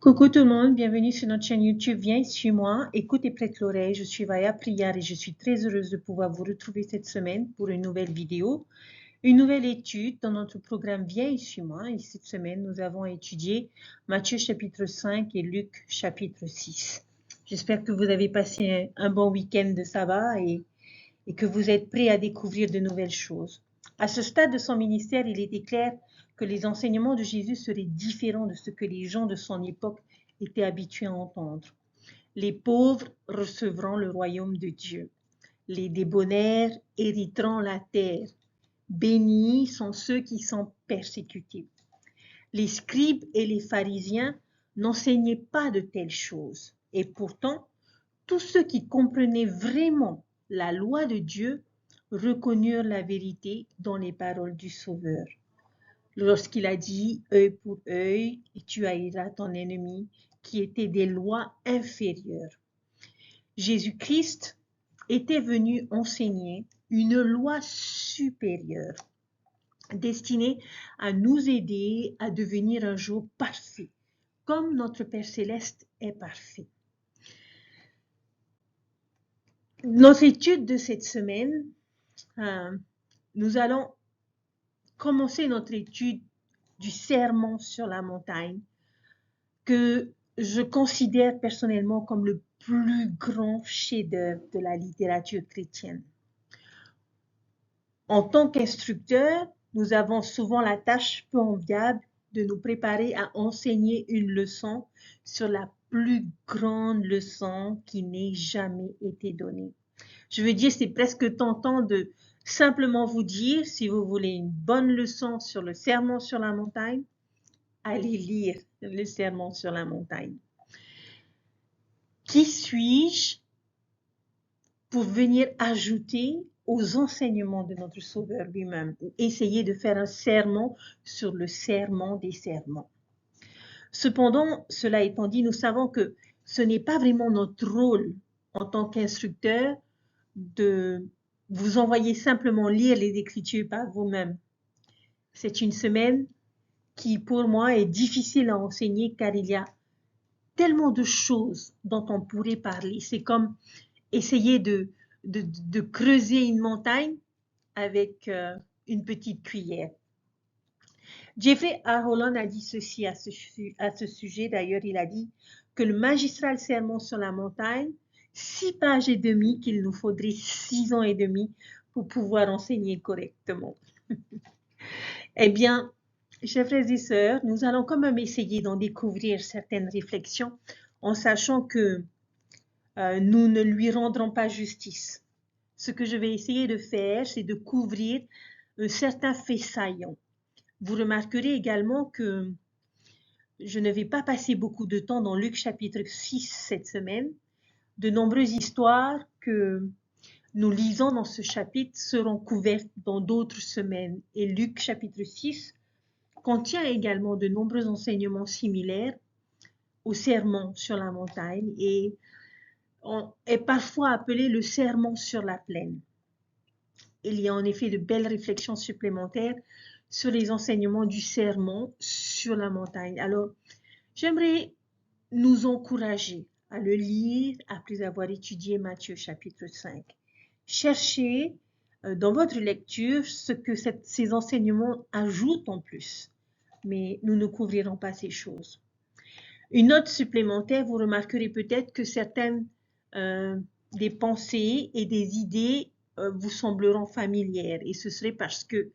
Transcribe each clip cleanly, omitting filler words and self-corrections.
Coucou tout le monde, bienvenue sur notre chaîne YouTube Viens et suis-moi, écoute et prête l'oreille, je suis Vaya Prière et je suis très heureuse de pouvoir vous retrouver cette semaine pour une nouvelle vidéo, une nouvelle étude dans notre programme Viens et suis-moi. Et cette semaine, nous avons étudié Matthieu chapitre 5 et Luc chapitre 6. J'espère que vous avez passé un bon week-end de sabbat et que vous êtes prêts à découvrir de nouvelles choses. À ce stade de son ministère, il était clair que les enseignements de Jésus seraient différents de ce que les gens de son époque étaient habitués à entendre. Les pauvres recevront le royaume de Dieu. Les débonnaires hériteront la terre. Bénis sont ceux qui sont persécutés. Les scribes et les pharisiens n'enseignaient pas de telles choses. Et pourtant, tous ceux qui comprenaient vraiment la loi de Dieu reconnurent la vérité dans les paroles du Sauveur. Lorsqu'il a dit œil pour œil et tu haïras ton ennemi, qui étaient des lois inférieures. Jésus-Christ était venu enseigner une loi supérieure, destinée à nous aider à devenir un jour parfait, comme notre Père Céleste est parfait. Notre étude de cette semaine, nous allons commencer notre étude du sermon sur la montagne, que je considère personnellement comme le plus grand chef-d'œuvre de la littérature chrétienne. En tant qu'instructeur, nous avons souvent la tâche peu enviable de nous préparer à enseigner une leçon sur la plus grande leçon qui n'ait jamais été donnée. Je veux dire, c'est presque tentant de simplement vous dire, si vous voulez une bonne leçon sur le sermon sur la montagne, allez lire le sermon sur la montagne. Qui suis-je pour venir ajouter aux enseignements de notre Sauveur lui-même, ou essayer de faire un sermon sur le sermon des sermons? Cependant, cela étant dit, nous savons que ce n'est pas vraiment notre rôle en tant qu'instructeur de vous envoyer simplement lire les Écritures par vous-même. C'est une semaine qui, pour moi, est difficile à enseigner car il y a tellement de choses dont on pourrait parler. C'est comme essayer de creuser une montagne avec une petite cuillère. Jeffrey R. Holland a dit ceci à ce sujet. D'ailleurs, il a dit que le magistral sermon sur la montagne, 6 pages et demie, qu'il nous faudrait 6 ans et demi pour pouvoir enseigner correctement. Eh bien, chers frères et sœurs, nous allons quand même essayer d'en découvrir certaines réflexions en sachant que nous ne lui rendrons pas justice. Ce que je vais essayer de faire, c'est de couvrir certains faits saillants. Vous remarquerez également que je ne vais pas passer beaucoup de temps dans Luc chapitre 6 cette semaine. De nombreuses histoires que nous lisons dans ce chapitre seront couvertes dans d'autres semaines. Et Luc chapitre 6 contient également de nombreux enseignements similaires au sermon sur la montagne et est parfois appelé le sermon sur la plaine. Il y a en effet de belles réflexions supplémentaires sur les enseignements du sermon sur la montagne. Alors, j'aimerais nous encourager à le lire après avoir étudié Matthieu chapitre 5. Cherchez dans votre lecture ce que ces enseignements ajoutent en plus, mais nous ne couvrirons pas ces choses. Une note supplémentaire, vous remarquerez peut-être que certaines des pensées et des idées vous sembleront familières, et ce serait parce que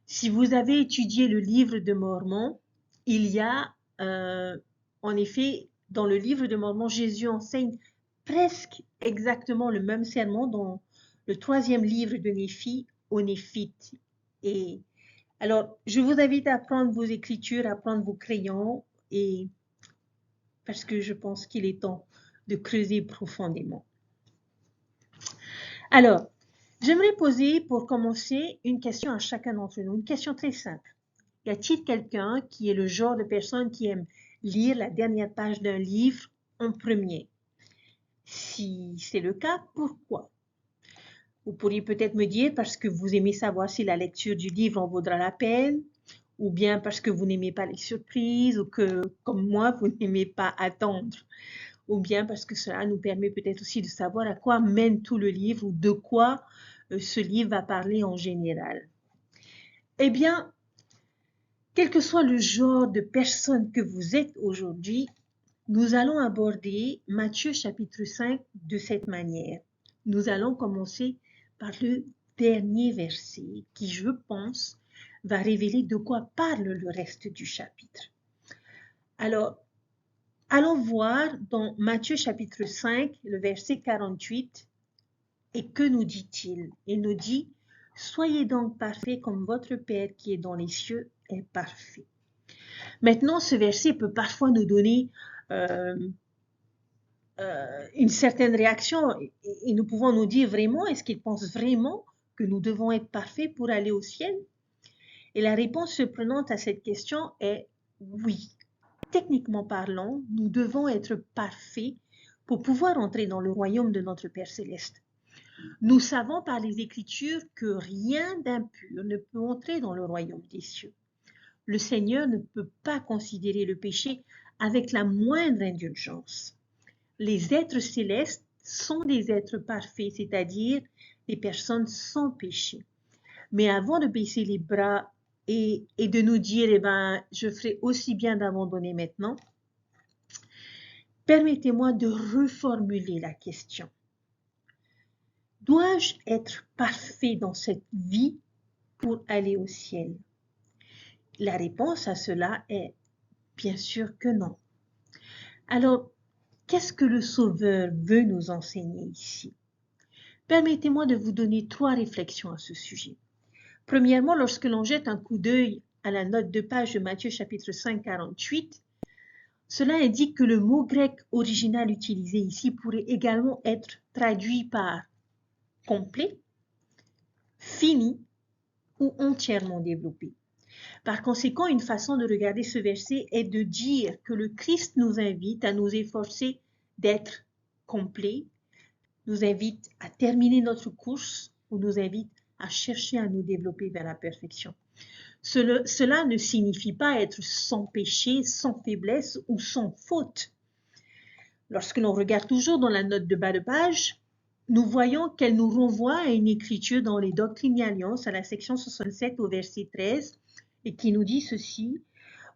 si vous avez étudié le livre de Mormon, il y a en effet dans le livre de Mormon, Jésus enseigne presque exactement le même sermon dans le 3e livre de Néphi aux Néphites. Et alors, je vous invite à prendre vos écritures, à prendre vos crayons, et parce que je pense qu'il est temps de creuser profondément. Alors, j'aimerais poser pour commencer une question à chacun d'entre nous, une question très simple. Y a-t-il quelqu'un qui est le genre de personne qui aime lire la dernière page d'un livre en premier? Si c'est le cas, pourquoi? Vous pourriez peut-être me dire parce que vous aimez savoir si la lecture du livre en vaudra la peine, ou bien parce que vous n'aimez pas les surprises, ou que, comme moi, vous n'aimez pas attendre, ou bien parce que cela nous permet peut-être aussi de savoir à quoi mène tout le livre, ou de quoi ce livre va parler en général. Eh bien, quel que soit le genre de personne que vous êtes aujourd'hui, nous allons aborder Matthieu chapitre 5 de cette manière. Nous allons commencer par le dernier verset qui, je pense, va révéler de quoi parle le reste du chapitre. Alors, allons voir dans Matthieu chapitre 5, le verset 48, et que nous dit-il? Il nous dit, « Soyez donc parfaits comme votre Père qui est dans les cieux est parfait. » Maintenant, ce verset peut parfois nous donner une certaine réaction et nous pouvons nous dire vraiment, est-ce qu'il pense vraiment que nous devons être parfaits pour aller au ciel? Et la réponse surprenante à cette question est oui. Techniquement parlant, nous devons être parfaits pour pouvoir entrer dans le royaume de notre Père céleste. Nous savons par les Écritures que rien d'impur ne peut entrer dans le royaume des cieux. Le Seigneur ne peut pas considérer le péché avec la moindre indulgence. Les êtres célestes sont des êtres parfaits, c'est-à-dire des personnes sans péché. Mais avant de baisser les bras et de nous dire, eh ben, je ferai aussi bien d'abandonner maintenant, permettez-moi de reformuler la question. Dois-je être parfait dans cette vie pour aller au ciel? La réponse à cela est bien sûr que non. Alors, qu'est-ce que le Sauveur veut nous enseigner ici? Permettez-moi de vous donner 3 réflexions à ce sujet. Premièrement, lorsque l'on jette un coup d'œil à la note de page de Matthieu chapitre 5, 48, cela indique que le mot grec original utilisé ici pourrait également être traduit par complet, fini ou entièrement développé. Par conséquent, une façon de regarder ce verset est de dire que le Christ nous invite à nous efforcer d'être complet, nous invite à terminer notre course ou nous invite à chercher à nous développer vers la perfection. Cela ne signifie pas être sans péché, sans faiblesse ou sans faute. Lorsque l'on regarde toujours dans la note de bas de page, nous voyons qu'elle nous renvoie à une écriture dans les Doctrines et Alliances, à la section 67 au verset 13, et qui nous dit ceci,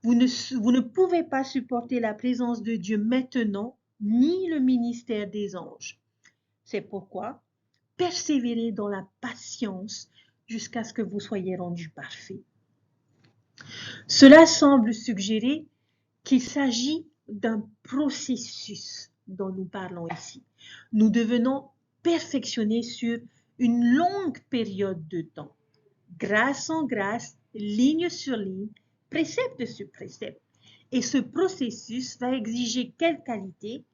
vous ne pouvez pas supporter la présence de Dieu maintenant, ni le ministère des anges. C'est pourquoi, persévérez dans la patience jusqu'à ce que vous soyez rendus parfaits. Cela semble suggérer qu'il s'agit d'un processus dont nous parlons ici. Nous devenons perfectionnés sur une longue période de temps, grâce en grâce, ligne sur ligne, précepte sur précepte. Et ce processus va exiger quelle qualité?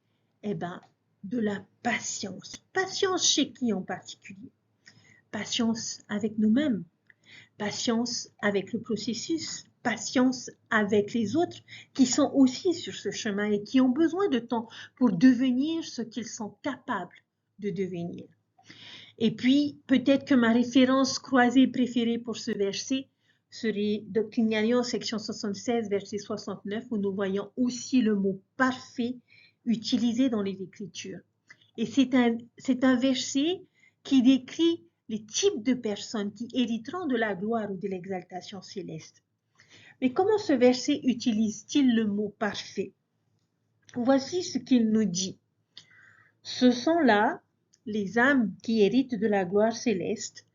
Eh bien, de la patience. Patience chez qui en particulier? Patience avec nous-mêmes, patience avec le processus, patience avec les autres qui sont aussi sur ce chemin et qui ont besoin de temps pour devenir ce qu'ils sont capables de devenir. Et puis, peut-être que ma référence croisée préférée pour ce verset serait Doctrines et Alliances, section 76, verset 69, où nous voyons aussi le mot parfait utilisé dans les Écritures. Et c'est un verset qui décrit les types de personnes qui hériteront de la gloire ou de l'exaltation céleste. Mais comment ce verset utilise-t-il le mot parfait? Voici ce qu'il nous dit. Ce sont là les âmes qui héritent de la gloire céleste,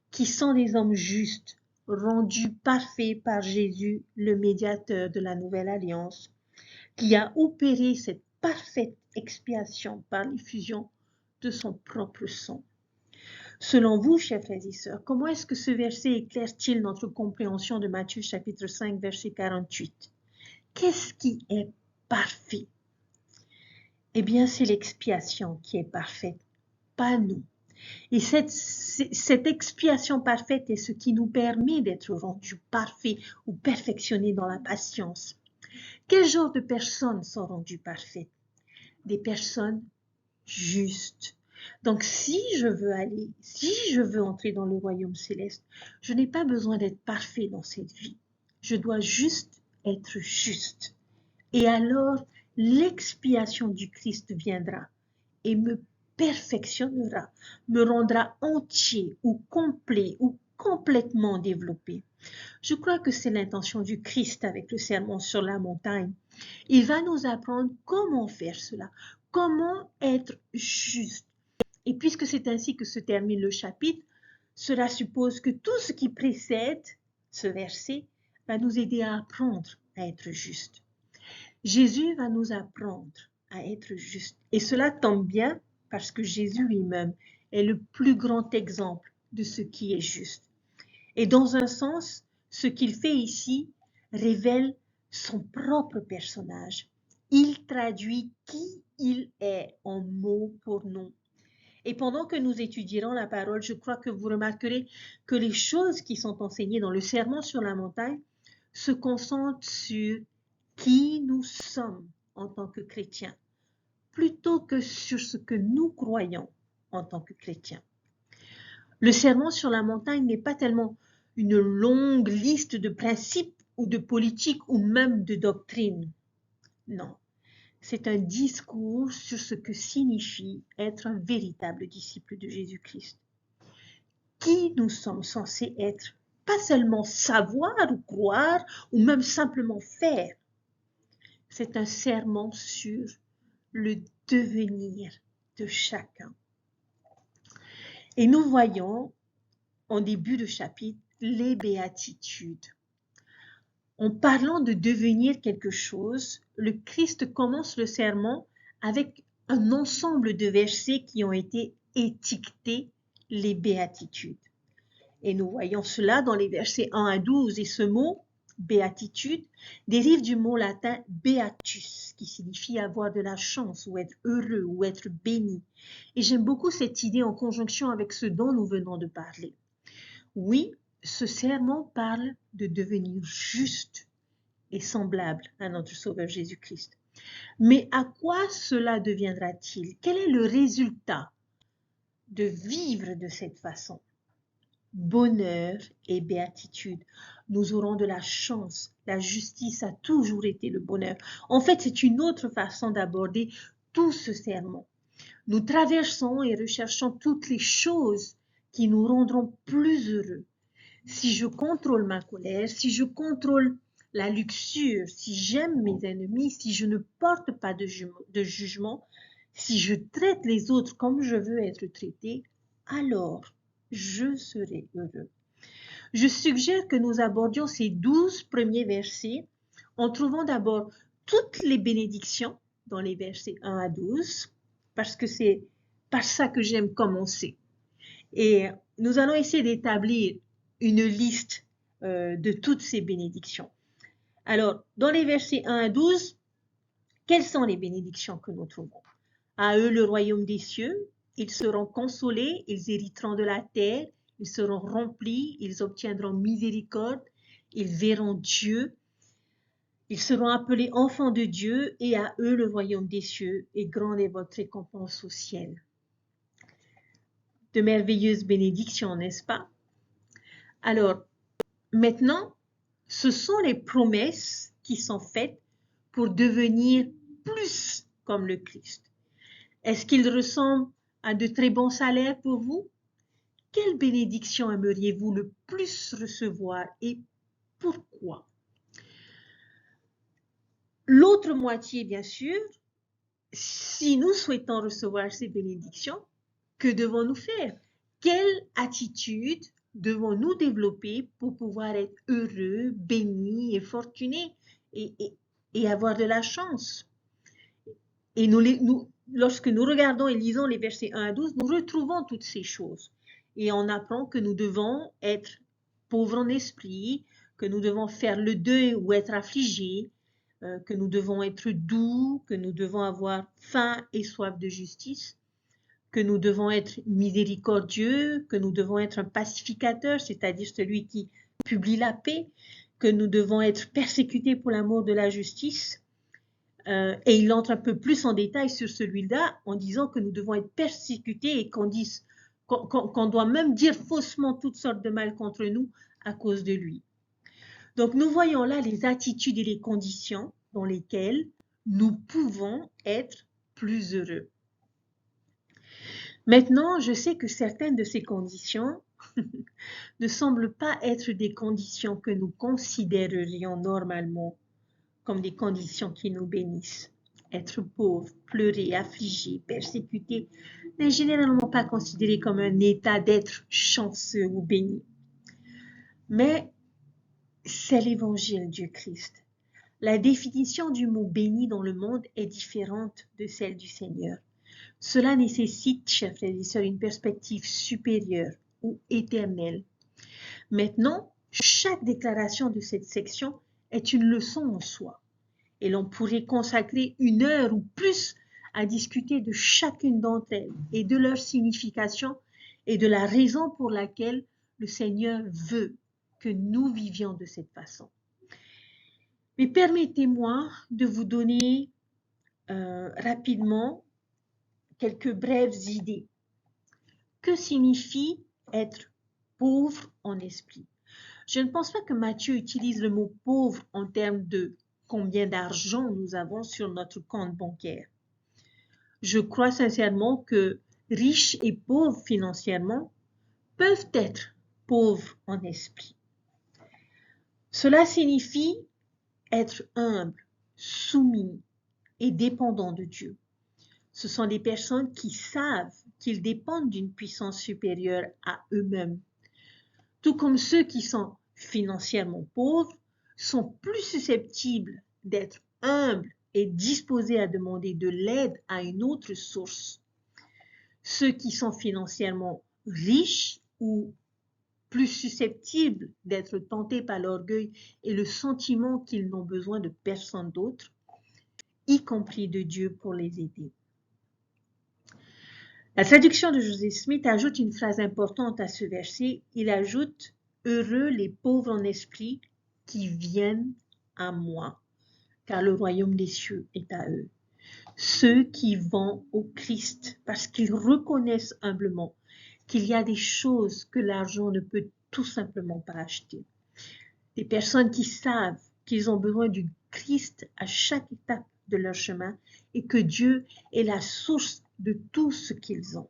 qui sont des hommes justes, rendus parfaits par Jésus, le médiateur de la nouvelle alliance, qui a opéré cette parfaite expiation par l'effusion de son propre sang. Selon vous, chers frères et sœurs, comment est-ce que ce verset éclaire-t-il notre compréhension de Matthieu chapitre 5, verset 48? Qu'est-ce qui est parfait? Eh bien, c'est l'expiation qui est parfaite, pas nous. Et cette expiation parfaite est ce qui nous permet d'être rendus parfaits ou perfectionnés dans la patience. Quel genre de personnes sont rendues parfaites? Des personnes justes. Donc, si je veux entrer dans le royaume céleste, je n'ai pas besoin d'être parfait dans cette vie. Je dois juste être juste. Et alors, l'expiation du Christ viendra et me perfectionnera, me rendra entier ou complet ou complètement développé. Je crois que c'est l'intention du Christ avec le sermon sur la montagne. Il va nous apprendre comment faire cela, comment être juste. Et puisque c'est ainsi que se termine le chapitre, cela suppose que tout ce qui précède ce verset va nous aider à apprendre à être juste. Jésus va nous apprendre à être juste. Et cela tombe bien parce que Jésus lui-même est le plus grand exemple de ce qui est juste. Et dans un sens, ce qu'il fait ici révèle son propre personnage. Il traduit qui il est en mots pour nous. Et pendant que nous étudierons la parole, je crois que vous remarquerez que les choses qui sont enseignées dans le sermon sur la montagne se concentrent sur qui nous sommes en tant que chrétiens, plutôt que sur ce que nous croyons en tant que chrétiens. Le sermon sur la montagne n'est pas tellement une longue liste de principes ou de politiques ou même de doctrines. Non, c'est un discours sur ce que signifie être un véritable disciple de Jésus-Christ. Qui nous sommes censés être, pas seulement savoir ou croire ou même simplement faire. C'est un sermon sur le devenir de chacun. Et nous voyons en début de chapitre les béatitudes. En parlant de devenir quelque chose, le Christ commence le sermon avec un ensemble de versets qui ont été étiquetés les béatitudes. Et nous voyons cela dans les versets 1 à 12. Et ce mot, béatitude, dérive du mot latin beatus, qui signifie avoir de la chance ou être heureux ou être béni. Et j'aime beaucoup cette idée en conjonction avec ce dont nous venons de parler. Oui, ce sermon parle de devenir juste et semblable à notre Sauveur Jésus-Christ. Mais à quoi cela deviendra-t-il? Quel est le résultat de vivre de cette façon? Bonheur et béatitude. Nous aurons de la chance. La justice a toujours été le bonheur. En fait, c'est une autre façon d'aborder tout ce sermon. Nous traversons et recherchons toutes les choses qui nous rendront plus heureux. Si je contrôle ma colère, si je contrôle la luxure, si j'aime mes ennemis, si je ne porte pas de jugement, si je traite les autres comme je veux être traité, alors je serai heureux. Je suggère que nous abordions ces 12 premiers versets en trouvant d'abord toutes les bénédictions dans les versets 1 à 12, parce que c'est par ça que j'aime commencer. Et nous allons essayer d'établir une liste de toutes ces bénédictions. Alors, dans les versets 1 à 12, quelles sont les bénédictions que nous trouvons? À eux le royaume des cieux, ils seront consolés, ils hériteront de la terre, ils seront remplis, ils obtiendront miséricorde, ils verront Dieu, ils seront appelés enfants de Dieu, et à eux le royaume des cieux, et grande est votre récompense au ciel. De merveilleuses bénédictions, n'est-ce pas? Alors, maintenant, ce sont les promesses qui sont faites pour devenir plus comme le Christ. Est-ce qu'il ressemble à de très bons salaires pour vous? Quelle bénédiction aimeriez-vous le plus recevoir et pourquoi? L'autre moitié, bien sûr, si nous souhaitons recevoir ces bénédictions, que devons-nous faire? Quelle attitude devons-nous développer pour pouvoir être heureux, bénis et fortunés et avoir de la chance? Et lorsque nous regardons et lisons les versets 1 à 12, nous retrouvons toutes ces choses. Et on apprend que nous devons être pauvres en esprit, que nous devons faire le deuil ou être affligés, que nous devons être doux, que nous devons avoir faim et soif de justice, que nous devons être miséricordieux, que nous devons être un pacificateur, c'est-à-dire celui qui publie la paix, que nous devons être persécutés pour l'amour de la justice. Et il entre un peu plus en détail sur celui-là en disant que nous devons être persécutés et qu'on doit même dire faussement toutes sortes de mal contre nous à cause de lui. Donc, nous voyons là les attitudes et les conditions dans lesquelles nous pouvons être plus heureux. Maintenant, je sais que certaines de ces conditions ne semblent pas être des conditions que nous considérerions normalement comme des conditions qui nous bénissent. Être pauvre, pleurer, affligé, persécuté n'est généralement pas considéré comme un état d'être chanceux ou béni. Mais c'est l'évangile du Christ. La définition du mot béni dans le monde est différente de celle du Seigneur. Cela nécessite, chers frères et sœurs, une perspective supérieure ou éternelle. Maintenant, chaque déclaration de cette section est une leçon en soi. Et l'on pourrait consacrer 1 heure ou plus à discuter de chacune d'entre elles et de leur signification et de la raison pour laquelle le Seigneur veut que nous vivions de cette façon. Mais permettez-moi de vous donner rapidement quelques brèves idées. Que signifie être pauvre en esprit? Je ne pense pas que Matthieu utilise le mot pauvre en termes de combien d'argent nous avons sur notre compte bancaire. Je crois sincèrement que riches et pauvres financièrement peuvent être pauvres en esprit. Cela signifie être humble, soumis et dépendant de Dieu. Ce sont des personnes qui savent qu'ils dépendent d'une puissance supérieure à eux-mêmes. Tout comme ceux qui sont financièrement pauvres sont plus susceptibles d'être humbles et disposés à demander de l'aide à une autre source. Ceux qui sont financièrement riches ou plus susceptibles d'être tentés par l'orgueil et le sentiment qu'ils n'ont besoin de personne d'autre, y compris de Dieu pour les aider. La traduction de Joseph Smith ajoute une phrase importante à ce verset. Il ajoute « Heureux les pauvres en esprit qui viennent à moi, car le royaume des cieux est à eux. » Ceux qui vont au Christ parce qu'ils reconnaissent humblement qu'il y a des choses que l'argent ne peut tout simplement pas acheter. Des personnes qui savent qu'ils ont besoin du Christ à chaque étape de leur chemin et que Dieu est la source de tout ce qu'ils ont.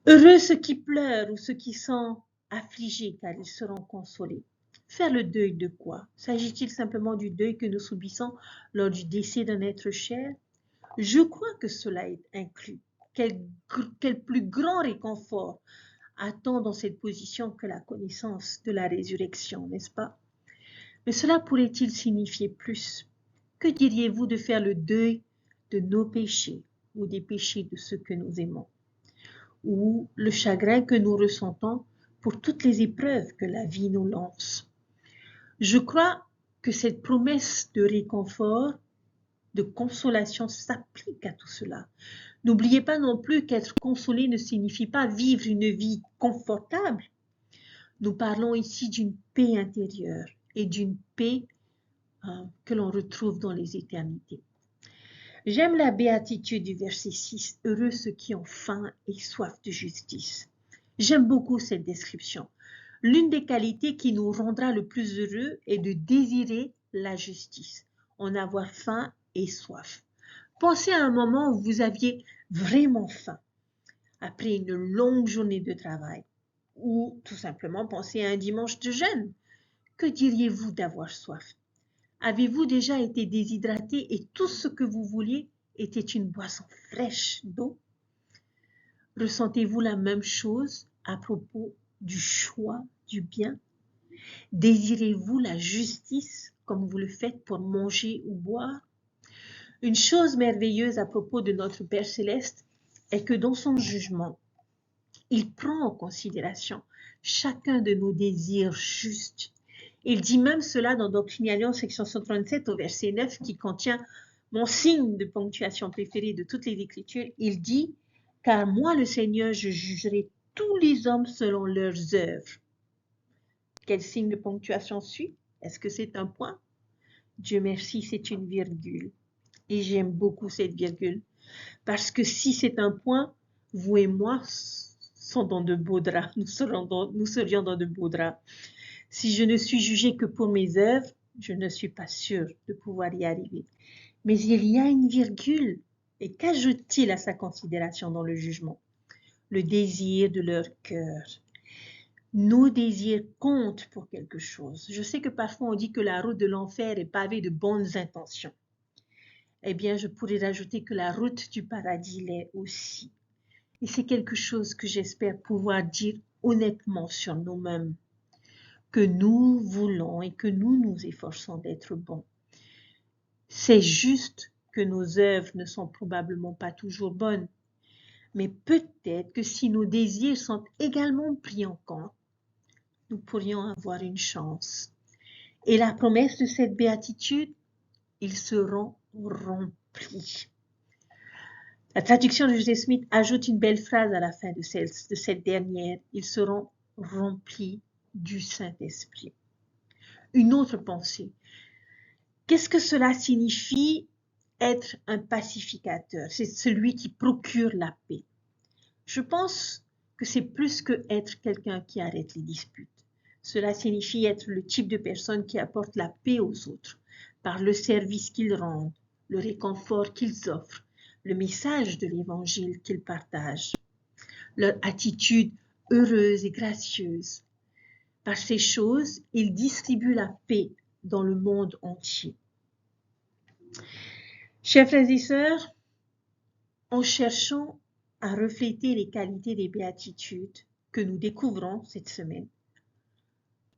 Heureux ceux qui pleurent ou ceux qui sont affligés car ils seront consolés. Faire le deuil de quoi? S'agit-il simplement du deuil que nous subissons lors du décès d'un être cher? Je crois que cela est inclus. Quel plus grand réconfort attend dans cette position que la connaissance de la résurrection, n'est-ce pas? Mais cela pourrait-il signifier plus? Que diriez-vous de faire le deuil de nos péchés ou des péchés de ceux que nous aimons? Ou le chagrin que nous ressentons pour toutes les épreuves que la vie nous lance? Je crois que cette promesse de réconfort, de consolation s'applique à tout cela. N'oubliez pas non plus qu'être consolé ne signifie pas vivre une vie confortable. Nous parlons ici d'une paix intérieure et d'une paix que l'on retrouve dans les éternités. J'aime la béatitude du verset 6, « Heureux ceux qui ont faim et soif de justice ». J'aime beaucoup cette description. L'une des qualités qui nous rendra le plus heureux est de désirer la justice, en avoir faim et soif. Pensez à un moment où vous aviez vraiment faim, après une longue journée de travail, ou tout simplement pensez à un dimanche de jeûne. Que diriez-vous d'avoir soif? Avez-vous déjà été déshydraté et tout ce que vous vouliez était une boisson fraîche d'eau? Ressentez-vous la même chose à propos du choix du bien? Désirez-vous la justice comme vous le faites pour manger ou boire? Une chose merveilleuse à propos de notre Père Céleste est que dans son jugement, il prend en considération chacun de nos désirs justes. Il dit même cela dans Doctrine et Alliance, section 137 au verset 9, qui contient mon signe de ponctuation préféré de toutes les Écritures. Il dit « Car moi, le Seigneur, je jugerai tous les hommes selon leurs œuvres. » Quel signe de ponctuation suit? Est-ce que c'est un point? Dieu merci, c'est une virgule. Et j'aime beaucoup cette virgule. Parce que si c'est un point, vous et moi sommes dans de beaux draps. Nous serions dans de beaux draps. Si je ne suis jugé que pour mes œuvres, je ne suis pas sûr de pouvoir y arriver. Mais il y a une virgule. Et qu'ajoute-t-il à sa considération dans le jugement? Le désir de leur cœur. Nos désirs comptent pour quelque chose. Je sais que parfois on dit que la route de l'enfer est pavée de bonnes intentions. Eh bien, je pourrais rajouter que la route du paradis l'est aussi. Et c'est quelque chose que j'espère pouvoir dire honnêtement sur nous-mêmes, que nous voulons et que nous nous efforçons d'être bons. C'est juste que nos œuvres ne sont probablement pas toujours bonnes, mais peut-être que si nos désirs sont également pris en compte, nous pourrions avoir une chance. Et la promesse de cette béatitude, ils seront remplis. La traduction de Joseph Smith ajoute une belle phrase à la fin de cette dernière. Ils seront remplis du Saint-Esprit. Une autre pensée. Qu'est-ce que cela signifie être un pacificateur? C'est celui qui procure la paix. Je pense que c'est plus que être quelqu'un qui arrête les disputes. Cela signifie être le type de personne qui apporte la paix aux autres par le service qu'ils rendent, le réconfort qu'ils offrent, le message de l'Évangile qu'ils partagent, leur attitude heureuse et gracieuse. Par ces choses, ils distribuent la paix dans le monde entier. Chers frères et sœurs, en cherchant à refléter les qualités des béatitudes que nous découvrons cette semaine,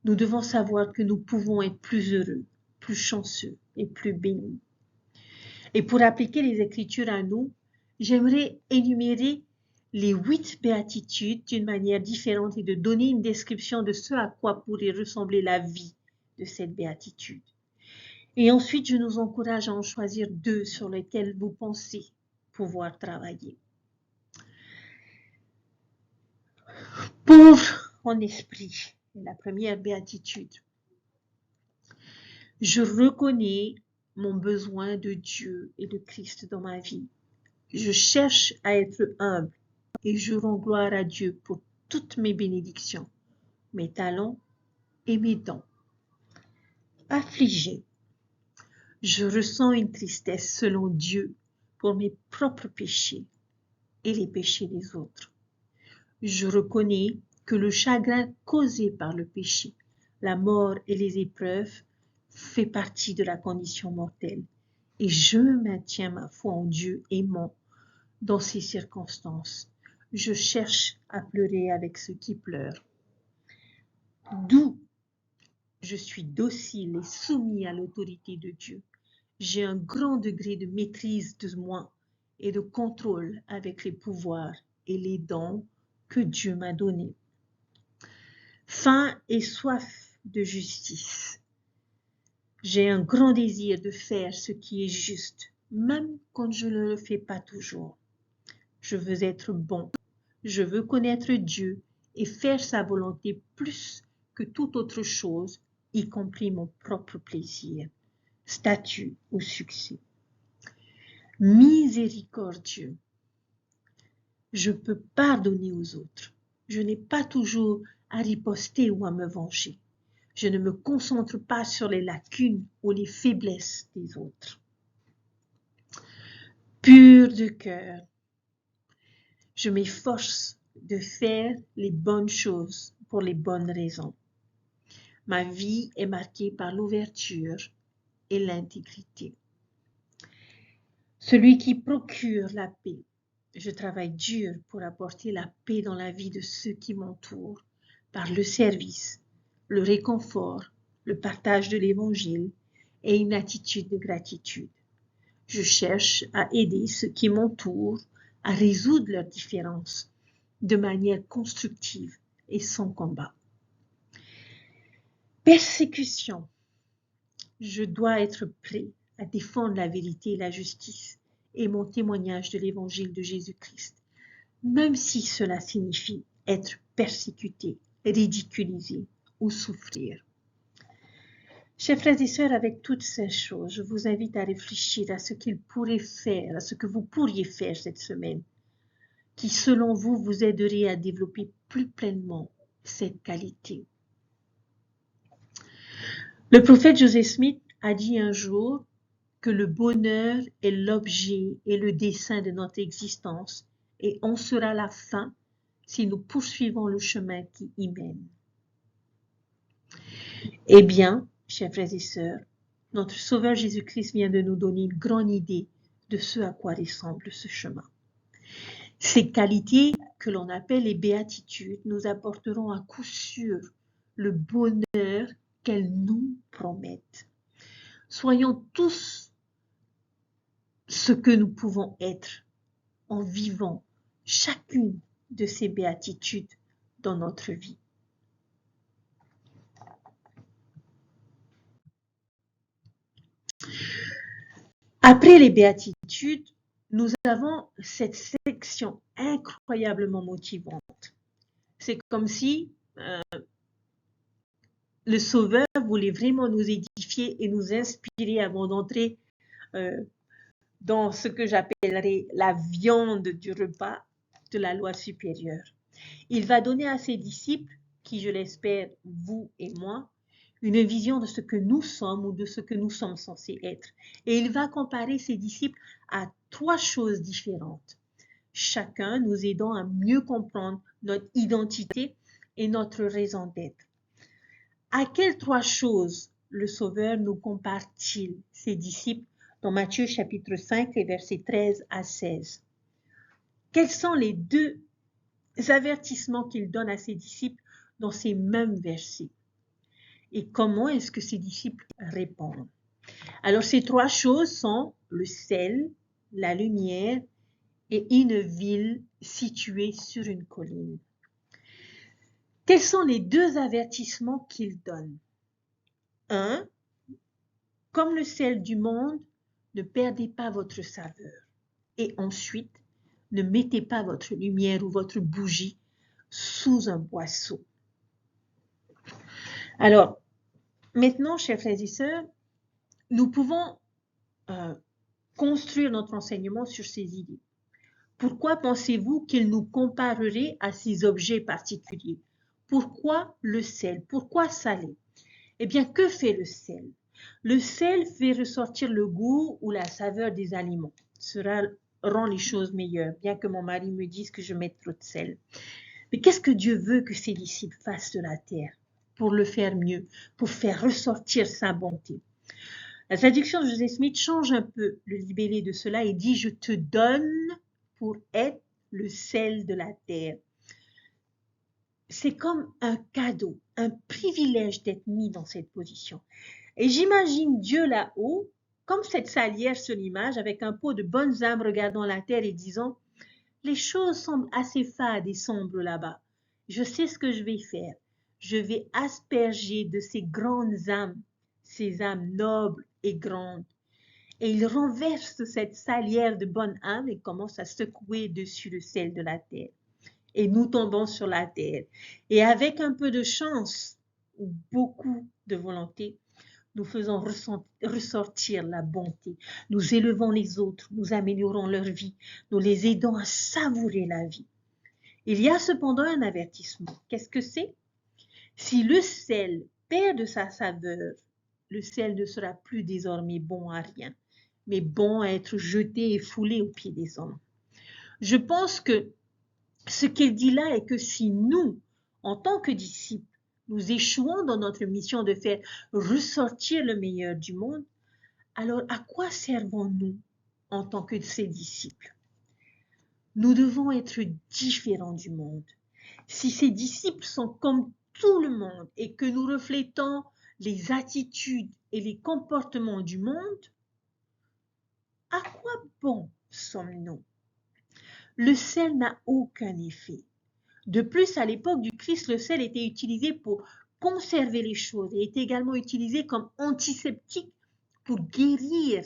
nous devons savoir que nous pouvons être plus heureux, plus chanceux et plus bénis. Et pour appliquer les Écritures à nous, j'aimerais énumérer les 8 béatitudes d'une manière différente et de donner une description de ce à quoi pourrait ressembler la vie de cette béatitude. Et ensuite, je nous encourage à en choisir 2 sur lesquelles vous pensez pouvoir travailler. Pauvre en esprit, la première béatitude. Je reconnais mon besoin de Dieu et de Christ dans ma vie. Je cherche à être humble et je rends gloire à Dieu pour toutes mes bénédictions, mes talents et mes dons. Affligé, je ressens une tristesse selon Dieu pour mes propres péchés et les péchés des autres. Je reconnais que le chagrin causé par le péché, la mort et les épreuves fait partie de la condition mortelle et je maintiens ma foi en Dieu aimant dans ces circonstances. Je cherche à pleurer avec ceux qui pleurent. D'où je suis docile et soumis à l'autorité de Dieu. J'ai un grand degré de maîtrise de moi et de contrôle avec les pouvoirs et les dons que Dieu m'a donnés. Faim et soif de justice. J'ai un grand désir de faire ce qui est juste, même quand je ne le fais pas toujours. Je veux être bon. Je veux connaître Dieu et faire sa volonté plus que toute autre chose, y compris mon propre plaisir, statut ou succès. Miséricordieux. Je peux pardonner aux autres. Je n'ai pas toujours à riposter ou à me venger. Je ne me concentre pas sur les lacunes ou les faiblesses des autres. Pur de cœur. Je m'efforce de faire les bonnes choses pour les bonnes raisons. Ma vie est marquée par l'ouverture et l'intégrité. Celui qui procure la paix. Je travaille dur pour apporter la paix dans la vie de ceux qui m'entourent par le service, le réconfort, le partage de l'Évangile et une attitude de gratitude. Je cherche à aider ceux qui m'entourent à résoudre leurs différences de manière constructive et sans combat. Persécution. Je dois être prêt à défendre la vérité et la justice et mon témoignage de l'Évangile de Jésus-Christ, même si cela signifie être persécuté, ridiculisé ou souffrir. Chers frères et sœurs, avec toutes ces choses, je vous invite à réfléchir à ce qu'il pourrait faire, à ce que vous pourriez faire cette semaine, qui selon vous vous aiderait à développer plus pleinement cette qualité. Le prophète Joseph Smith a dit un jour que le bonheur est l'objet et le dessein de notre existence et en sera la fin si nous poursuivons le chemin qui y mène. Eh bien, chers frères et sœurs, notre Sauveur Jésus-Christ vient de nous donner une grande idée de ce à quoi ressemble ce chemin. Ces qualités que l'on appelle les béatitudes nous apporteront à coup sûr le bonheur qu'elles nous promettent. Soyons tous ce que nous pouvons être en vivant chacune de ces béatitudes dans notre vie. Après les béatitudes, nous avons cette section incroyablement motivante. C'est comme si le Sauveur voulait vraiment nous édifier et nous inspirer avant d'entrer dans ce que j'appellerais la viande du repas de la loi supérieure. Il va donner à ses disciples, qui je l'espère, vous et moi, une vision de ce que nous sommes ou de ce que nous sommes censés être. Et il va comparer ses disciples à 3 choses différentes, chacun nous aidant à mieux comprendre notre identité et notre raison d'être. À quelles 3 choses le Sauveur nous compare-t-il, ses disciples, dans Matthieu chapitre 5, les versets 13 à 16? Quels sont les 2 avertissements qu'il donne à ses disciples dans ces mêmes versets? Et comment est-ce que ses disciples répondent? Alors, ces 3 choses sont le sel, la lumière et une ville située sur une colline. Quels sont les 2 avertissements qu'il donne? 1. Comme le sel du monde, ne perdez pas votre saveur. Et ensuite, ne mettez pas votre lumière ou votre bougie sous un boisseau. Alors, maintenant, chers frères et sœurs, nous pouvons construire notre enseignement sur ces idées. Pourquoi pensez-vous qu'il nous comparerait à ces objets particuliers? Pourquoi le sel? Pourquoi salé? Eh bien, que fait le sel? Le sel fait ressortir le goût ou la saveur des aliments. Cela rend les choses meilleures, bien que mon mari me dise que je mette trop de sel. Mais qu'est-ce que Dieu veut que ses disciples fassent de la terre pour le faire mieux, pour faire ressortir sa bonté? La traduction de Joseph Smith change un peu le libellé de cela et dit « Je te donne pour être le sel de la terre ». C'est comme un cadeau, un privilège d'être mis dans cette position. Et j'imagine Dieu là-haut, comme cette salière sur l'image, avec un pot de bonnes âmes regardant la terre et disant « Les choses semblent assez fades et sombres là-bas. Je sais ce que je vais faire. Je vais asperger de ces grandes âmes, ces âmes nobles et grandes. » Et il renverse cette salière de bonnes âmes et commence à secouer dessus le sel de la terre. Et nous tombons sur la terre. Et avec un peu de chance ou beaucoup de volonté, nous faisons ressortir la bonté. Nous élevons les autres, nous améliorons leur vie, nous les aidons à savourer la vie. Il y a cependant un avertissement. Qu'est-ce que c'est? Si le sel perd de sa saveur, le sel ne sera plus désormais bon à rien, mais bon à être jeté et foulé aux pieds des hommes. Je pense que ce qu'il dit là est que si nous, en tant que disciples, nous échouons dans notre mission de faire ressortir le meilleur du monde, alors à quoi servons-nous en tant que ses disciples? Nous devons être différents du monde. Si ces disciples sont comme tout le monde et que nous reflétons les attitudes et les comportements du monde, à quoi bon sommes-nous? Le sel n'a aucun effet. De plus, à l'époque du Christ, le sel était utilisé pour conserver les choses et était également utilisé comme antiseptique pour guérir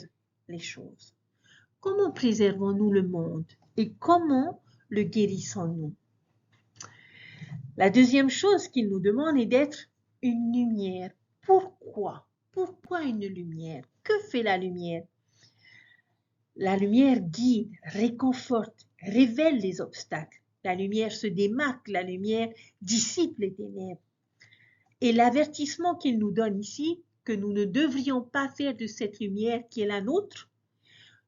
les choses. Comment préservons-nous le monde et comment le guérissons-nous? La deuxième chose qu'il nous demande est d'être une lumière. Pourquoi? Pourquoi une lumière? Que fait la lumière? La lumière guide, réconforte, révèle les obstacles. La lumière se démarque, la lumière dissipe les ténèbres. Et l'avertissement qu'il nous donne ici que nous ne devrions pas faire de cette lumière qui est la nôtre,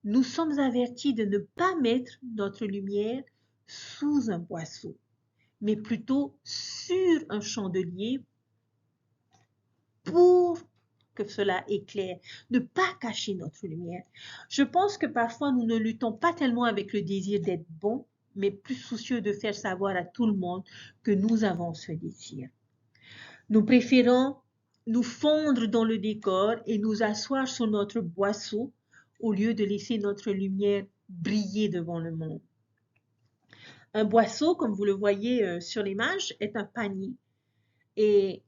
nous sommes avertis de ne pas mettre notre lumière sous un boisseau, mais plutôt sur un chandelier pour que cela éclaire, ne pas cacher notre lumière. Je pense que parfois nous ne luttons pas tellement avec le désir d'être bon, mais plus soucieux de faire savoir à tout le monde que nous avons ce désir. Nous préférons nous fondre dans le décor et nous asseoir sur notre boisseau au lieu de laisser notre lumière briller devant le monde. Un boisseau, comme vous le voyez sur l'image, est un panier. Et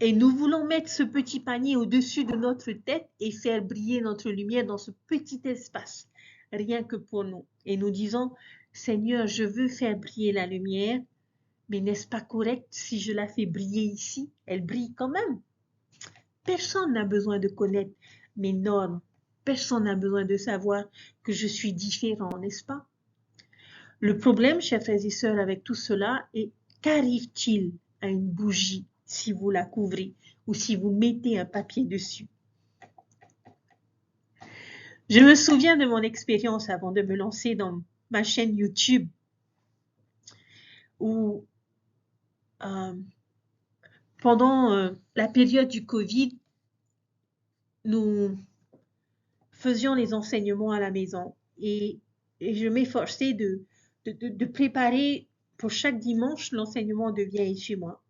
nous voulons mettre ce petit panier au-dessus de notre tête et faire briller notre lumière dans ce petit espace, rien que pour nous. Et nous disons, Seigneur, je veux faire briller la lumière, mais n'est-ce pas correct si je la fais briller ici? Elle brille quand même. Personne n'a besoin de connaître mes normes. Personne n'a besoin de savoir que je suis différent, n'est-ce pas? Le problème, chers frères et sœurs, avec tout cela est qu'arrive-t-il à une bougie si vous la couvrez ou si vous mettez un papier dessus? Je me souviens de mon expérience avant de me lancer dans ma chaîne YouTube où pendant la période du Covid, nous faisions les enseignements à la maison et je m'efforçais de préparer pour chaque dimanche l'enseignement de Viens chez moi.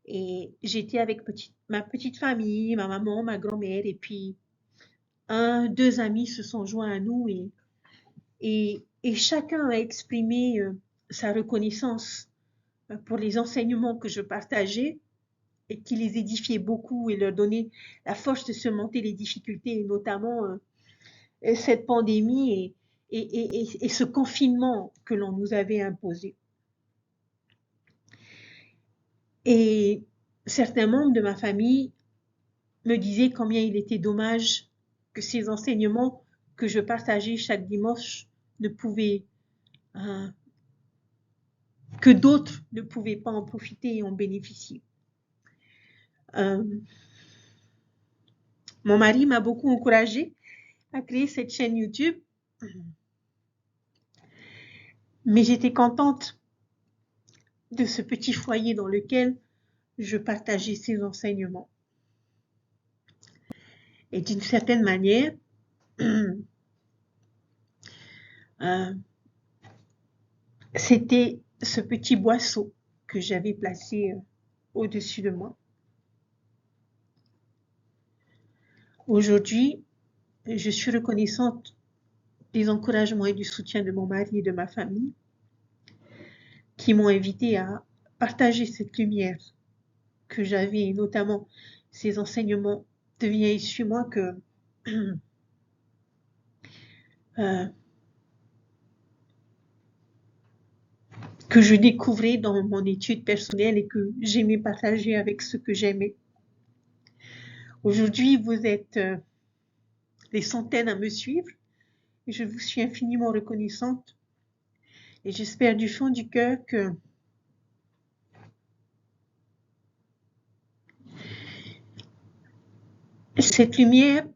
Et j'étais avec ma petite famille, ma maman, ma grand-mère, et puis deux amis se sont joints à nous et chacun a exprimé sa reconnaissance pour les enseignements que je partageais et qui les édifiaient beaucoup et leur donnaient la force de surmonter les difficultés, et notamment cette pandémie et ce confinement que l'on nous avait imposé. Et certains membres de ma famille me disaient combien il était dommage que ces enseignements que je partageais chaque dimanche ne pouvaient, que d'autres ne pouvaient pas en profiter et en bénéficier. Mon mari m'a beaucoup encouragée à créer cette chaîne YouTube, mais j'étais contente de ce petit foyer dans lequel je partageais ces enseignements. Et d'une certaine manière, c'était ce petit boisseau que j'avais placé au-dessus de moi. Aujourd'hui, je suis reconnaissante des encouragements et du soutien de mon mari et de ma famille qui m'ont invitée à partager cette lumière que j'avais, et notamment ces enseignements de Viens et suis-moi que je découvrais dans mon étude personnelle et que j'aimais partager avec ceux que j'aimais. Aujourd'hui, vous êtes des centaines à me suivre et je vous suis infiniment reconnaissante. Et j'espère du fond du cœur que cette lumière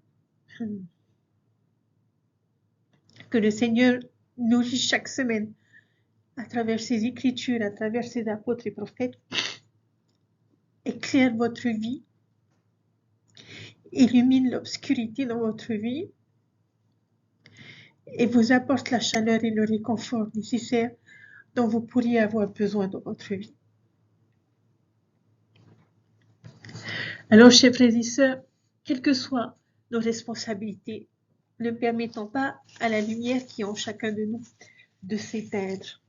que le Seigneur nourrit chaque semaine à travers ses écritures, à travers ses apôtres et prophètes, éclaire votre vie, illumine l'obscurité dans votre vie et vous apporte la chaleur et le réconfort nécessaires dont vous pourriez avoir besoin dans votre vie. Alors, chers frères et sœurs, quelles que soient nos responsabilités, ne permettons pas à la lumière qui est en chacun de nous de s'éteindre.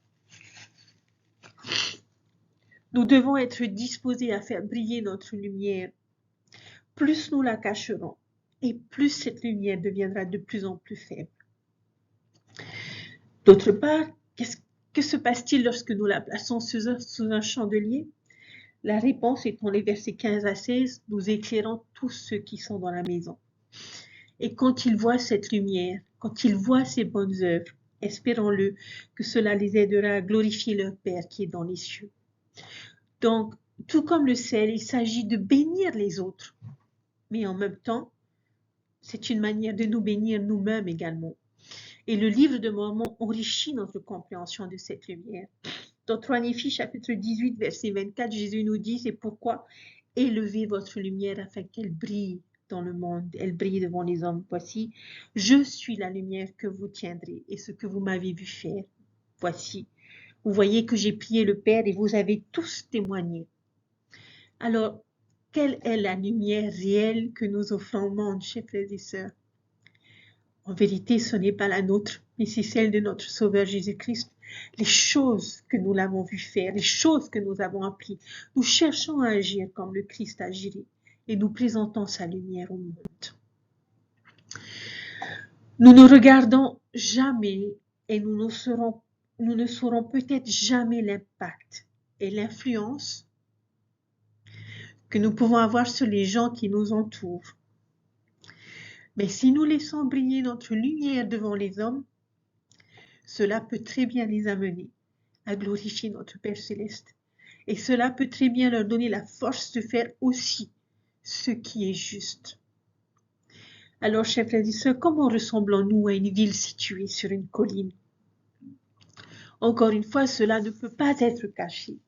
Nous devons être disposés à faire briller notre lumière. Plus nous la cacherons, et plus cette lumière deviendra de plus en plus faible. D'autre part, que se passe-t-il lorsque nous la plaçons sous un chandelier? La réponse est dans les versets 15 à 16, nous éclairons tous ceux qui sont dans la maison. Et quand ils voient cette lumière, quand ils voient ces bonnes œuvres, espérons-le que cela les aidera à glorifier leur Père qui est dans les cieux. Donc, tout comme le sel, il s'agit de bénir les autres, mais en même temps, c'est une manière de nous bénir nous-mêmes également. Et le livre de Mormon enrichit notre compréhension de cette lumière. Dans 3 Néphi, chapitre 18, verset 24, Jésus nous dit, c'est pourquoi élevez votre lumière afin qu'elle brille dans le monde, elle brille devant les hommes. Voici, je suis la lumière que vous tiendrez et ce que vous m'avez vu faire. Voici, vous voyez que j'ai prié le Père et vous avez tous témoigné. Alors, quelle est la lumière réelle que nous offrons au monde, chers frères et sœurs? En vérité, ce n'est pas la nôtre, mais c'est celle de notre Sauveur Jésus-Christ. Les choses que nous l'avons vu faire, les choses que nous avons apprises, nous cherchons à agir comme le Christ agirait et nous présentons sa lumière au monde. Nous ne regardons jamais et nous ne saurons peut-être jamais l'impact et l'influence que nous pouvons avoir sur les gens qui nous entourent. Mais si nous laissons briller notre lumière devant les hommes, cela peut très bien les amener à glorifier notre Père Céleste. Et cela peut très bien leur donner la force de faire aussi ce qui est juste. Alors, chers frères et sœurs, comment ressemblons-nous à une ville située sur une colline? Encore une fois, cela ne peut pas être caché.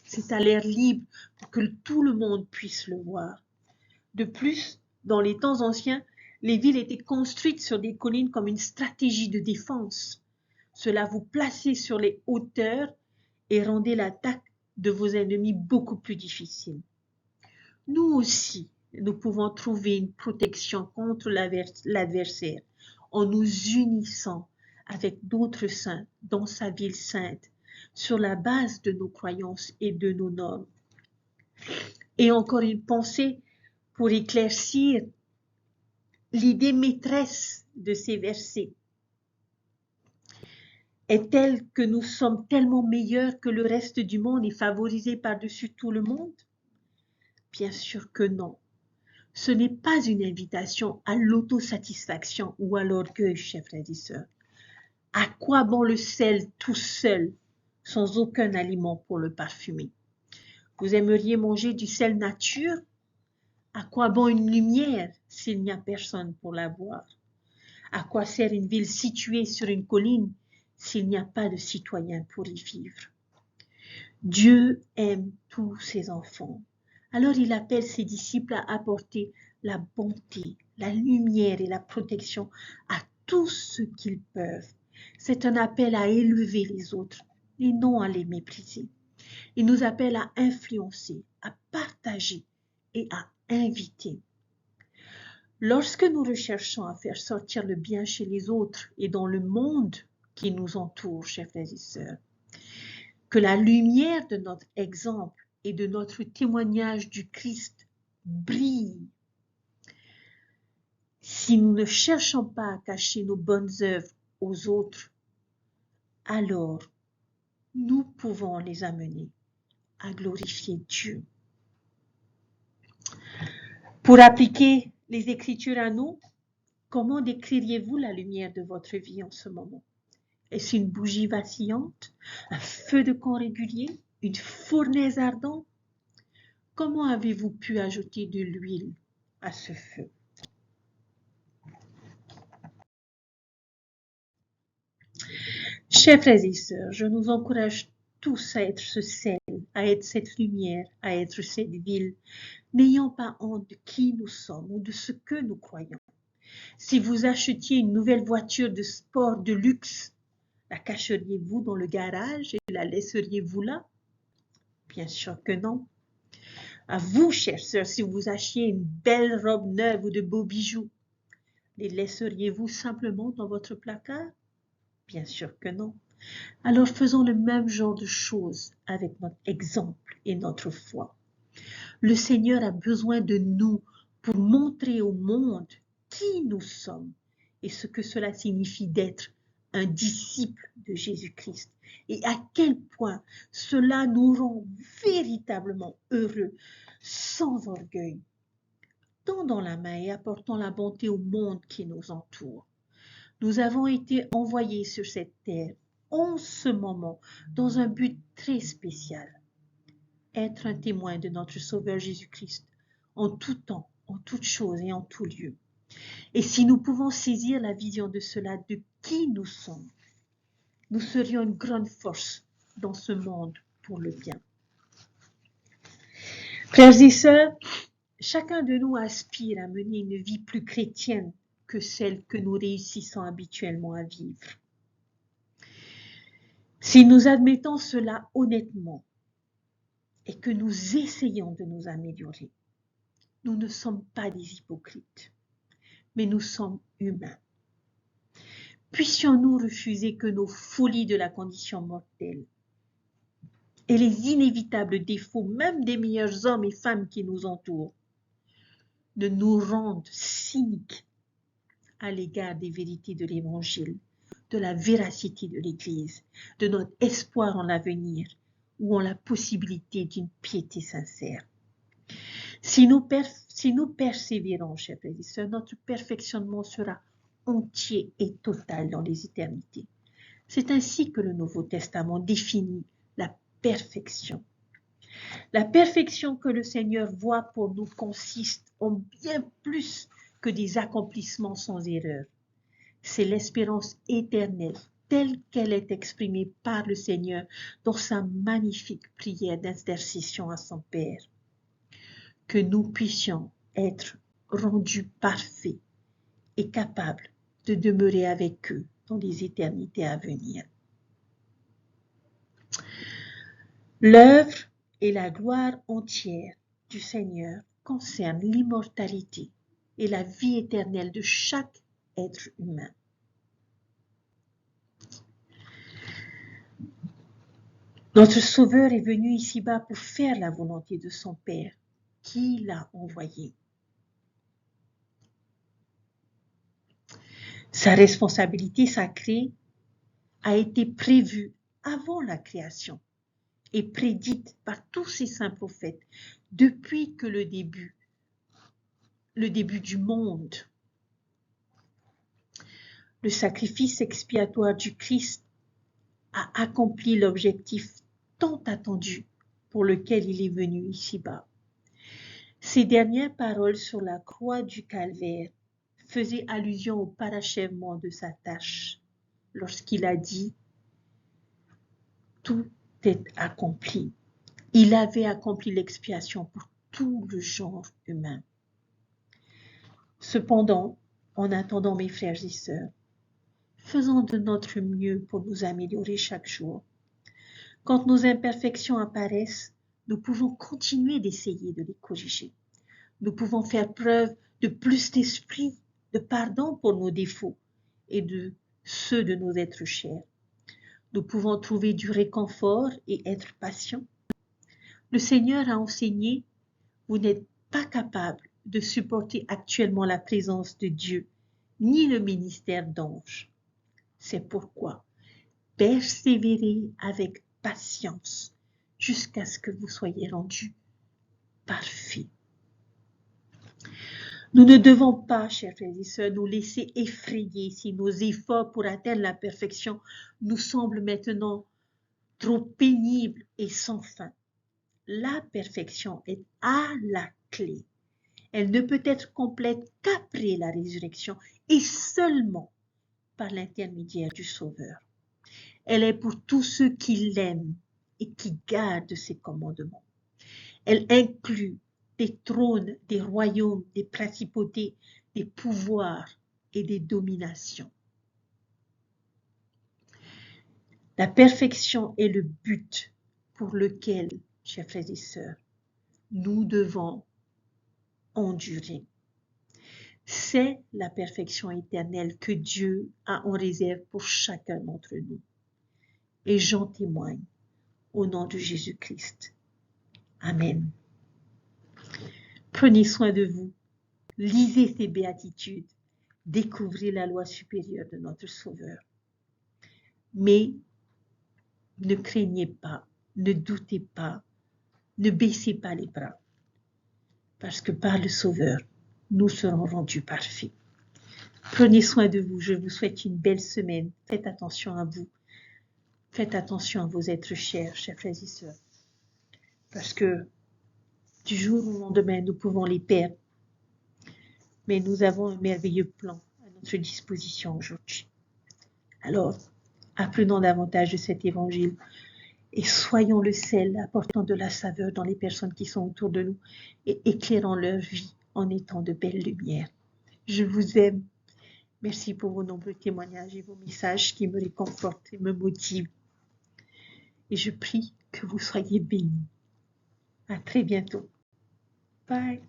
C'est à l'air libre pour que tout le monde puisse le voir. De plus, dans les temps anciens, les villes étaient construites sur des collines comme une stratégie de défense. Cela vous plaçait sur les hauteurs et rendait l'attaque de vos ennemis beaucoup plus difficile. Nous aussi, nous pouvons trouver une protection contre l'adversaire en nous unissant avec d'autres saints dans sa ville sainte sur la base de nos croyances et de nos normes. Et encore une pensée pour éclaircir l'idée maîtresse de ces versets. Est-elle que nous sommes tellement meilleurs que le reste du monde et favorisés par-dessus tout le monde? Bien sûr que non. Ce n'est pas une invitation à l'autosatisfaction ou à l'orgueil, chers frères et sœurs. À quoi bon le sel tout seul, sans aucun aliment pour le parfumer? Vous aimeriez manger du sel nature? À quoi bon une lumière s'il n'y a personne pour la voir? À quoi sert une ville située sur une colline s'il n'y a pas de citoyens pour y vivre? Dieu aime tous ses enfants. Alors il appelle ses disciples à apporter la bonté, la lumière et la protection à tous ceux qu'ils peuvent. C'est un appel à élever les autres et non à les mépriser. Il nous appelle à influencer, à partager et à inviter. Lorsque nous recherchons à faire sortir le bien chez les autres et dans le monde qui nous entoure, chers frères et sœurs, que la lumière de notre exemple et de notre témoignage du Christ brille. Si nous ne cherchons pas à cacher nos bonnes œuvres aux autres, alors nous pouvons les amener à glorifier Dieu. Pour appliquer les Écritures à nous, comment décririez-vous la lumière de votre vie en ce moment? Est-ce une bougie vacillante, un feu de camp régulier, une fournaise ardente? Comment avez-vous pu ajouter de l'huile à ce feu? Chers frères et sœurs, je nous encourage tous à être ce sel, à être cette lumière, à être cette ville, n'ayant pas honte de qui nous sommes ou de ce que nous croyons. Si vous achetiez une nouvelle voiture de sport de luxe, la cacheriez-vous dans le garage et la laisseriez-vous là? Bien sûr que non. À vous, chères sœurs, si vous achetiez une belle robe neuve ou de beaux bijoux, les laisseriez-vous simplement dans votre placard? Bien sûr que non. Alors faisons le même genre de choses avec notre exemple et notre foi. Le Seigneur a besoin de nous pour montrer au monde qui nous sommes et ce que cela signifie d'être un disciple de Jésus-Christ et à quel point cela nous rend véritablement heureux, sans orgueil. Tendons la main et apportons la bonté au monde qui nous entoure. Nous avons été envoyés sur cette terre en ce moment dans un but très spécial. Être un témoin de notre Sauveur Jésus-Christ en tout temps, en toute chose et en tout lieu. Et si nous pouvons saisir la vision de cela, de qui nous sommes, nous serions une grande force dans ce monde pour le bien. Frères et sœurs, chacun de nous aspire à mener une vie plus chrétienne que celle que nous réussissons habituellement à vivre. Si nous admettons cela honnêtement et que nous essayons de nous améliorer, nous ne sommes pas des hypocrites, mais nous sommes humains. Puissions-nous refuser que nos folies de la condition mortelle et les inévitables défauts, même des meilleurs hommes et femmes qui nous entourent, ne nous rendent cyniques à l'égard des vérités de l'Évangile, de la véracité de l'Église, de notre espoir en l'avenir ou en la possibilité d'une piété sincère. Si nous persévérons, chers frères et sœurs, notre perfectionnement sera entier et total dans les éternités. C'est ainsi que le Nouveau Testament définit la perfection. La perfection que le Seigneur voit pour nous consiste en bien plus que des accomplissements sans erreur. C'est l'espérance éternelle telle qu'elle est exprimée par le Seigneur dans sa magnifique prière d'intercession à son Père. Que nous puissions être rendus parfaits et capables de demeurer avec eux dans les éternités à venir. L'œuvre et la gloire entière du Seigneur concernent l'immortalité et la vie éternelle de chaque être humain. Notre Sauveur est venu ici-bas pour faire la volonté de son Père, qui l'a envoyé. Sa responsabilité sacrée a été prévue avant la création et prédite par tous ces saints prophètes depuis que le début du monde. Le sacrifice expiatoire du Christ a accompli l'objectif tant attendu pour lequel il est venu ici-bas. Ces dernières paroles sur la croix du Calvaire faisaient allusion au parachèvement de sa tâche lorsqu'il a dit « Tout est accompli ». Il avait accompli l'expiation pour tout le genre humain. Cependant, en attendant mes frères et sœurs, faisons de notre mieux pour nous améliorer chaque jour. Quand nos imperfections apparaissent, nous pouvons continuer d'essayer de les corriger. Nous pouvons faire preuve de plus d'esprit, de pardon pour nos défauts et de ceux de nos êtres chers. Nous pouvons trouver du réconfort et être patients. Le Seigneur a enseigné, vous n'êtes pas capable de supporter actuellement la présence de Dieu, ni le ministère d'ange. C'est pourquoi persévérez avec patience jusqu'à ce que vous soyez rendus parfaits. Nous ne devons pas, chers frères et sœurs, nous laisser effrayer si nos efforts pour atteindre la perfection nous semblent maintenant trop pénibles et sans fin. La perfection est à la clé. Elle ne peut être complète qu'après la résurrection et seulement par l'intermédiaire du Sauveur. Elle est pour tous ceux qui l'aiment et qui gardent ses commandements. Elle inclut des trônes, des royaumes, des principautés, des pouvoirs et des dominations. La perfection est le but pour lequel, chers frères et sœurs, nous devons endurer. C'est la perfection éternelle que Dieu a en réserve pour chacun d'entre nous. Et j'en témoigne au nom de Jésus-Christ. Amen. Prenez soin de vous, lisez ces béatitudes, découvrez la loi supérieure de notre Sauveur. Mais ne craignez pas, ne doutez pas, ne baissez pas les bras, parce que par le Sauveur, nous serons rendus parfaits. Prenez soin de vous, je vous souhaite une belle semaine. Faites attention à vous. Faites attention à vos êtres chers, chers frères et sœurs. Parce que du jour au lendemain, nous pouvons les perdre. mais nous avons un merveilleux plan à notre disposition aujourd'hui. Alors, apprenons davantage de cet évangile et soyons le sel apportant de la saveur dans les personnes qui sont autour de nous et éclairant leur vie en étant de belles lumières. Je vous aime. Merci pour vos nombreux témoignages et vos messages qui me réconfortent et me motivent. Et je prie que vous soyez bénis. À très bientôt. Bye.